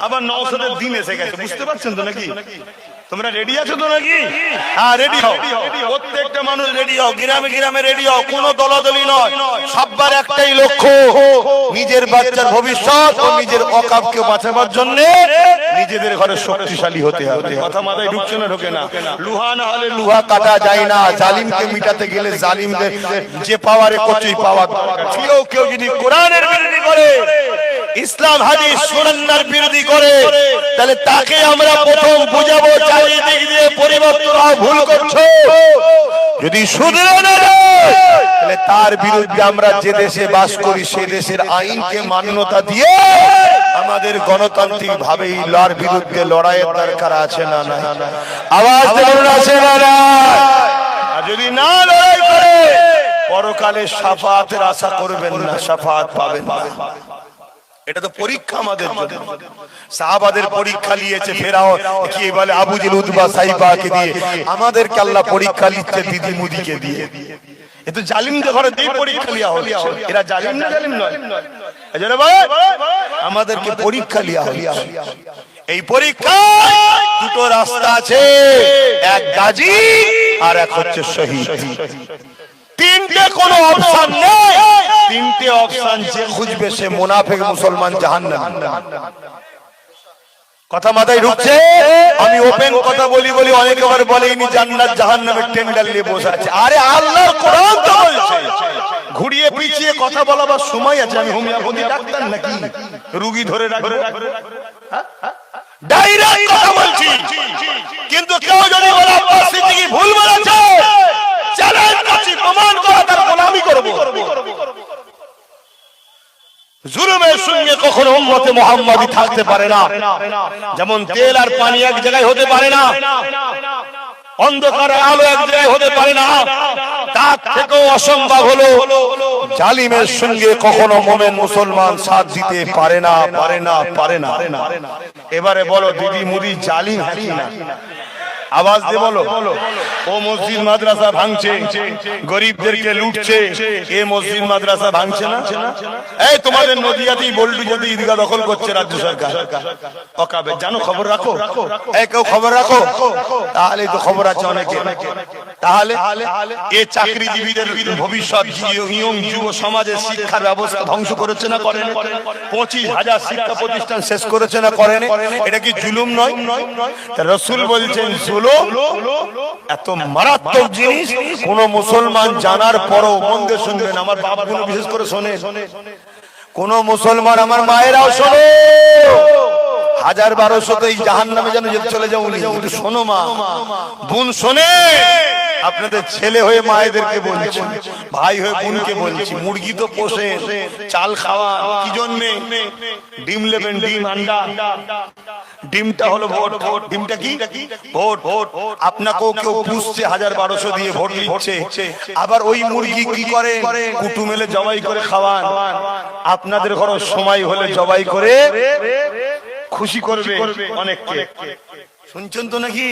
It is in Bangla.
আবার নওশাদের দিন এসে গেছে, বুঝতে পারছেন তো নাকি? তোমরা রেডি আছো তো নাকি? হ্যাঁ, রেডি হও, প্রত্যেকটা মানুষ রেডি হও, গ্রামে গ্রামে রেডি হও, কোনো দলাদলি নয়, সবার একটাই লক্ষ্য, নিজের বাচ্চার ভবিষ্যৎ ও নিজের অকাবকে বাঁচাবার জন্য নিজেদের ঘরে শক্তিশালী হতে হবে। কথা মাথায় ঢুকছে না? ঢোকে না? লোহা না হলে লোহা কাটা যায় না, জালিমকে মিটাতে গেলে জালিমদের যে পাওয়ারে কচুই পাওয়ার দরকার। কেউ যদি কোরআনের বিরোধী করে, ইসলাম হাদিস সুন্নাহর বিরোধী করে, তাহলে তাকে আমরা প্রথম বুঝাবো, চারিদিক দিয়ে পরিবর্তন ভুল করছো। যদি শুধরে না যায়, তাহলে তার বিরুদ্ধে আমরা যে দেশে বাস করি সেই দেশের আইনকে মান্যতা দিয়ে আমাদের গণতান্ত্রিক ভাবে লড়ার বিরুদ্ধে লড়াইয়ের দরকার আছে না? না, আওয়াজ দেন আছে না? না, আর যদি না লড়াই করে পরকালে শাফাআতের আশা করবেন না, শাফাআত পাবেন না। এটা তো পরীক্ষা আমাদের জন্য। সাহাবাদের পরীক্ষা নিয়েছে ফেরাও, কি বলে আবু জেল উতবা সাইবাকে দিয়ে, আমাদেরকে আল্লাহ পরীক্ষা নিচ্ছে দিদি মুদিকে দিয়ে। এ তো জালিমদের ঘরে দিয়ে পরীক্ষা লিয়া হচ্ছে। এরা জালিম না জালিম নয়? এজন্য ভাই আমাদেরকে পরীক্ষা লিয়া হচ্ছে। এই পরীক্ষা দুটো রাস্তা আছে, এক গাজী আর এক হচ্ছে শহীদ। তিনটে কোনো অপশন নেই, তিনটে অপশন যে খুঁজবে সে মুনাফিক, মুসলমান, জাহান্নামী। কথা মাথায় ঢুকছে? আমি ওপেন কথা বলি অনেকে আবার বলেনি জান্নাত জাহান্নামের টেন্ডার নিয়ে বসে আছে। আরে আল্লাহর কোরআন তো বলছে, ঘুরিয়ে পিছিয়ে কথা বলাবার সময় আছে? আমি হোমিওপ্যাথি ডাক্তার নাকি রোগী ধরে রাখবো? ডাইরেক্ট কথা বলছি। কিন্তু কেউ যদি বলে আব্বাস সিদ্দিকী ভুল বলেছে, চ্যালেঞ্জ করছি, প্রমাণ করা, তার গোলামি করব। জুলুমের সঙ্গে কখনো উম্মতে মুহাম্মাদি থাকতে পারে না। যেমন তেল আর পানি এক জায়গায় হতে পারে না, অন্ধকার আলো এক জায়গায় হতে পারে না, তার থেকেও অসম্ভব হলো জালিমের সঙ্গে কখনো মুমিন মুসলমান সাথ দিতে পারে না, পারে না, পারে না। এবারে বলো দিদি মুদি জালিম কি না? আওয়াজ দিয়ে বলো। ও মসজিদ মাদ্রাসা ভাঙছে, গরিবদেরকে লুটছে, এ মসজিদ মাদ্রাসা ভাঙছে না? এই তোমাদের নদিয়াতেই বল্টুজাতে ঈদগাহ দখল করছে রাজ্য সরকার, অকাবে, জানো? খবর রাখো? এই কেউ খবর রাখো? তাহলে তো খবর আছে অনেকে। তাহলে এ চাকরিজীবীদের ভবিষ্যৎ, ইয়ং যুব সমাজের শিক্ষার ব্যবস্থা ধ্বংস করেছে না করেন? 25,000 শিক্ষা প্রতিষ্ঠান শেষ করেছে না করেন? এটা কি জুলুম নয়? রাসূল বলছেন জুলুম এত মারাত্মক জিনিস কোন মুসলমান জানার পরও মন দিয়ে শুনবেন। আমার বাপগুলো বিশেষ করে শোনে, কোন মুসলমান, আমার মায়েরাও শোনে, 1000-1200 তো এই জাহান্নামে যেন চলে যাও। শোনো মা, বোন শোনে, আপনাদের ছেলে হয়ে মায়েদেরকে বলছি, ভাই হয়ে বোনকে বলছি, মুরগি তো পোষে, চাল খাওয়া কি জন্যে? ডিম নেবেন, ডিম, আন্ডা। ডিমটা হলো ভোট। ডিমটা কি? ভোট। আপনাকেও কেউ পুষছে, 1000-1200 দিয়ে ভোট নিচ্ছে। আবার ওই মুরগি কি করে? কুটুম এলে জবাই করে খাওয়ান। আপনাদের ঘরে সময় হলে জবাই করে খুশি করবে অনেককে। শুনছেন তো নাকি?